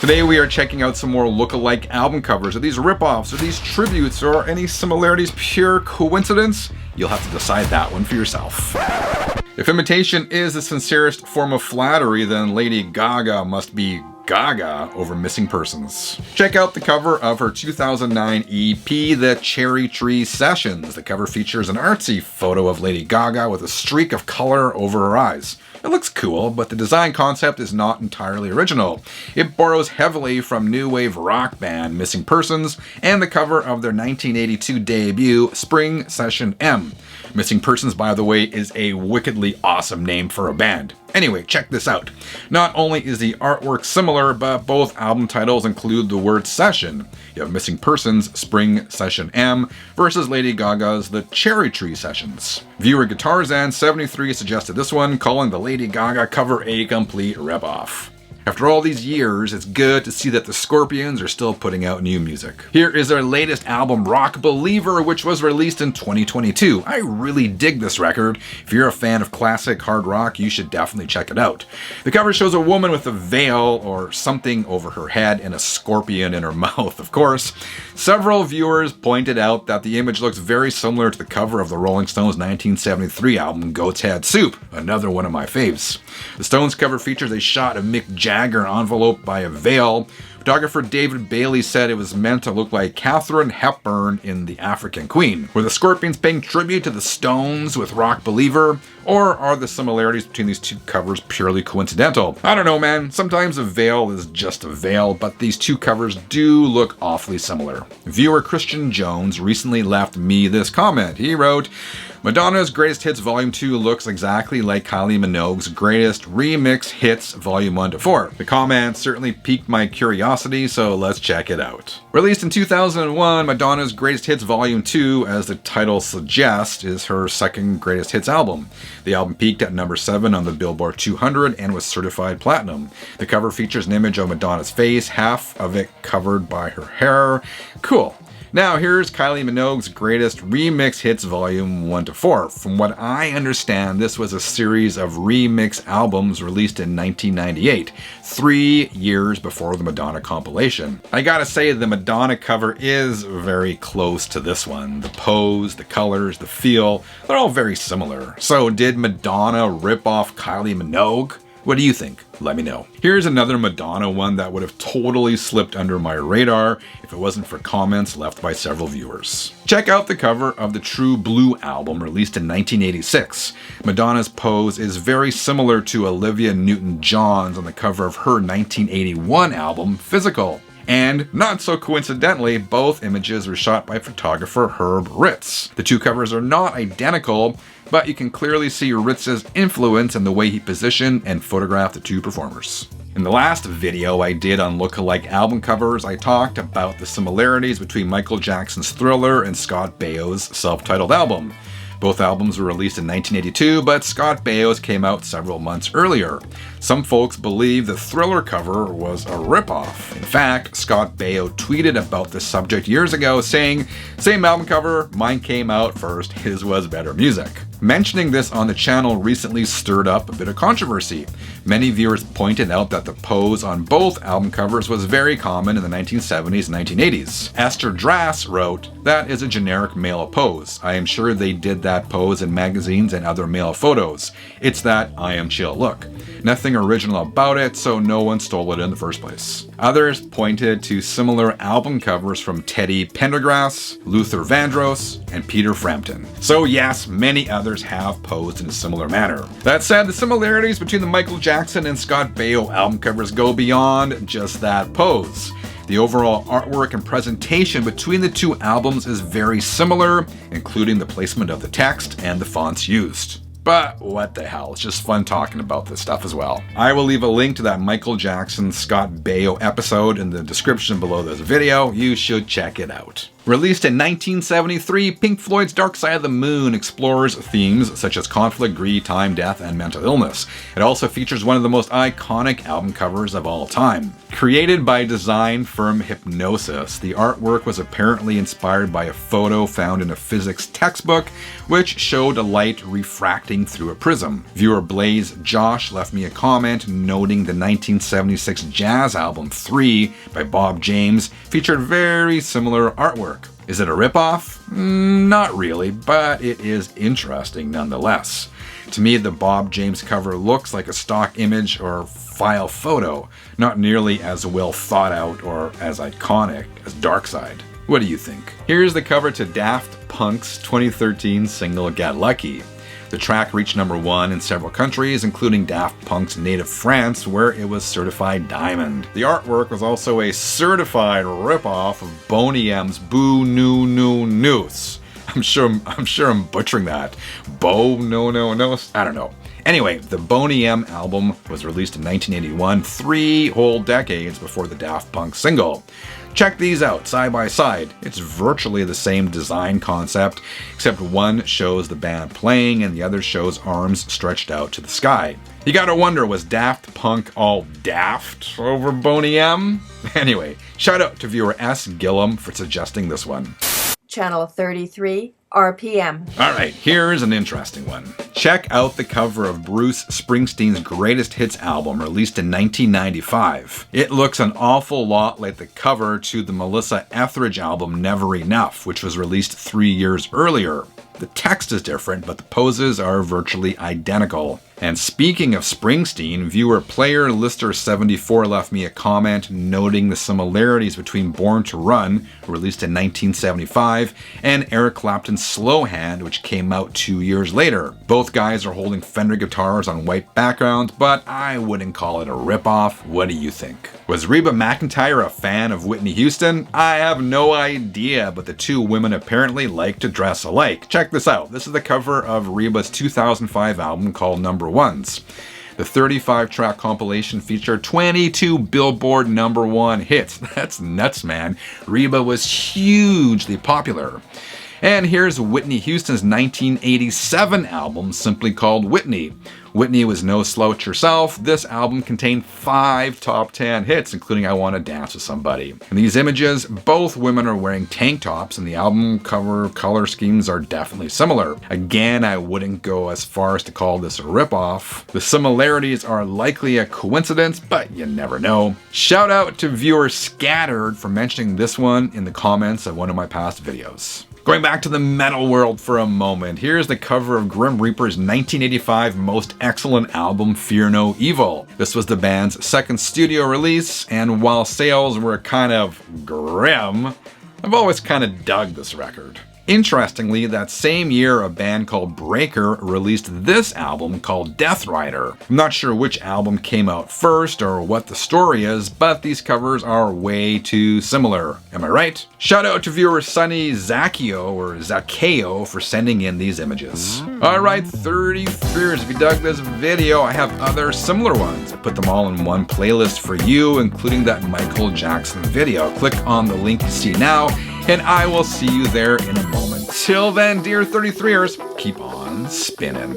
Today we are checking out some more Lookalike album covers. Are these ripoffs? Are these tributes? Or are any similarities pure coincidence? You'll have to decide that one for yourself. If imitation is the sincerest form of flattery, then Lady Gaga must be Gaga over Missing Persons. Check out the cover of her 2009 EP, The Cherry Tree Sessions. The cover features an artsy photo of Lady Gaga with a streak of color over her eyes. It looks cool, but the design concept is not entirely original. It borrows heavily from new wave rock band Missing Persons and the cover of their 1982 debut, Spring Session M. Missing Persons, by the way, is a wickedly awesome name for a band. Anyway, check this out. Not only is the artwork similar, but both album titles include the word session. You have Missing Persons' Spring Session M versus Lady Gaga's The Cherry Tree Sessions. Viewer Guitarzan73 suggested this one, calling the Lady Gaga cover a complete ripoff. After all these years, it's good to see that the Scorpions are still putting out new music. Here is their latest album, Rock Believer, which was released in 2022. I really dig this record. If you're a fan of classic hard rock, you should definitely check it out. The cover shows a woman with a veil or something over her head and a scorpion in her mouth, of course. Several viewers pointed out that the image looks very similar to the cover of the Rolling Stones' 1973 album, Goat's Head Soup, another one of my faves. The Stones cover features a shot of Mick Jagger enveloped by a veil. Photographer David Bailey said it was meant to look like Katharine Hepburn in The African Queen. Were the Scorpions paying tribute to the Stones with Rock Believer? Or are the similarities between these two covers purely coincidental? I don't know, man. Sometimes a veil is just a veil, but these two covers do look awfully similar. Viewer Christian Jones recently left me this comment. He wrote, Madonna's Greatest Hits Volume 2 looks exactly like Kylie Minogue's Greatest Remix Hits Volume 1 to 4. The comment certainly piqued my curiosity, so let's check it out. Released in 2001, Madonna's Greatest Hits Volume 2, as the title suggests, is her second greatest hits album. The album peaked at number 7 on the Billboard 200 and was certified platinum. The cover features an image of Madonna's face, half of it covered by her hair. Cool. Now here's Kylie Minogue's Greatest Remix Hits Volume 1 to 4. From what I understand, this was a series of remix albums released in 1998, 3 years before the Madonna compilation. I gotta say, the Madonna cover is very close to this one. The pose, the colors, the feel, they're all very similar. So did Madonna rip off Kylie Minogue? What do you think? Let me know. Here's another Madonna one that would have totally slipped under my radar if it wasn't for comments left by several viewers. Check out the cover of the True Blue album released in 1986. Madonna's pose is very similar to Olivia Newton-John's on the cover of her 1981 album, Physical. And, not so coincidentally, both images were shot by photographer Herb Ritz. The two covers are not identical, but you can clearly see Ritz's influence in the way he positioned and photographed the two performers. In the last video I did on Lookalike album covers, I talked about the similarities between Michael Jackson's Thriller and Scott Baio's self-titled album. Both albums were released in 1982, but Scott Baio's came out several months earlier. Some folks believe the Thriller cover was a ripoff. In fact, Scott Baio tweeted about this subject years ago, saying, "Same album cover, mine came out first, his was better music." Mentioning this on the channel recently stirred up a bit of controversy. Many viewers pointed out that the pose on both album covers was very common in the 1970s and 1980s. Esther Drass wrote, "That is a generic male pose. I am sure they did that pose in magazines and other male photos. It's that I am chill look. Nothing original about it, so no one stole it in the first place." Others pointed to similar album covers from Teddy Pendergrass, Luther Vandross, and Peter Frampton. So yes, many others have posed in a similar manner. That said, the similarities between the Michael Jackson and Scott Baio album covers go beyond just that pose. The overall artwork and presentation between the two albums is very similar, including the placement of the text and the fonts used. But what the hell, it's just fun talking about this stuff as well. I will leave a link to that Michael Jackson Scott Baio episode in the description below this video. You should check it out. Released in 1973, Pink Floyd's Dark Side of the Moon explores themes such as conflict, greed, time, death, and mental illness. It also features one of the most iconic album covers of all time. Created by design firm Hipgnosis, the artwork was apparently inspired by a photo found in a physics textbook, which showed a light refracting through a prism. Viewer Blaze Josh left me a comment noting the 1976 jazz album 3 by Bob James featured very similar artwork. Is it a ripoff? Not really, but it is interesting nonetheless. To me, the Bob James cover looks like a stock image or file photo, not nearly as well thought out or as iconic as Dark Side. What do you think? Here's the cover to Daft Punk's 2013 single Get Lucky. The track reached #1 in several countries, including Daft Punk's native France, where it was certified diamond. The artwork was also a certified ripoff of Boney M's Boo Noo Noo Noose. I'm sure I'm butchering that. Bo No No No. I don't know. Anyway, the Boney M album was released in 1981, 3 whole decades before the Daft Punk single. Check these out side by side. It's virtually the same design concept, except one shows the band playing and the other shows arms stretched out to the sky. You gotta wonder, was Daft Punk all daft over Boney M? Anyway, shout out to viewer S. Gillum for suggesting this one. Channel 33, RPM. Alright, here's an interesting one. Check out the cover of Bruce Springsteen's greatest hits album, released in 1995. It looks an awful lot like the cover to the Melissa Ethridge album Never Enough, which was released 3 years earlier. The text is different, but the poses are virtually identical. And speaking of Springsteen, viewer Player Lister 74 left me a comment noting the similarities between Born to Run, released in 1975, and Eric Clapton's Slow Hand, which came out 2 years later. Both guys are holding Fender guitars on white backgrounds, but I wouldn't call it a ripoff. What do you think? Was Reba McEntire a fan of Whitney Houston? I have no idea, but the two women apparently like to dress alike. Check this out. This is the cover of Reba's 2005 album called Number Ones. The 35-track compilation featured 22 Billboard #1 hits. That's nuts, man. Reba was hugely popular. And here's Whitney Houston's 1987 album, simply called Whitney. Whitney was no slouch herself. This album contained 5 top 10 hits, including I Wanna Dance with Somebody. In these images, both women are wearing tank tops, and the album cover color schemes are definitely similar. Again, I wouldn't go as far as to call this a ripoff. The similarities are likely a coincidence, but you never know. Shout out to viewer Scattered for mentioning this one in the comments of one of my past videos. Going back to the metal world for a moment, here's the cover of Grim Reaper's 1985 Most Excellent album, Fear No Evil. This was the band's second studio release, and while sales were kind of grim, I've always kind of dug this record. Interestingly, that same year, a band called Breaker released this album called Death Rider. I'm not sure which album came out first or what the story is, but these covers are way too similar. Am I right? Shout out to viewer Sunny Zacchio or Zaccheo for sending in these images. Alright, 33ers, if you dug this video, I have other similar ones. I put them all in one playlist for you, including that Michael Jackson video. Click on the link you see now, and I will see you there in a moment. Till then, dear 33ers, keep on spinning.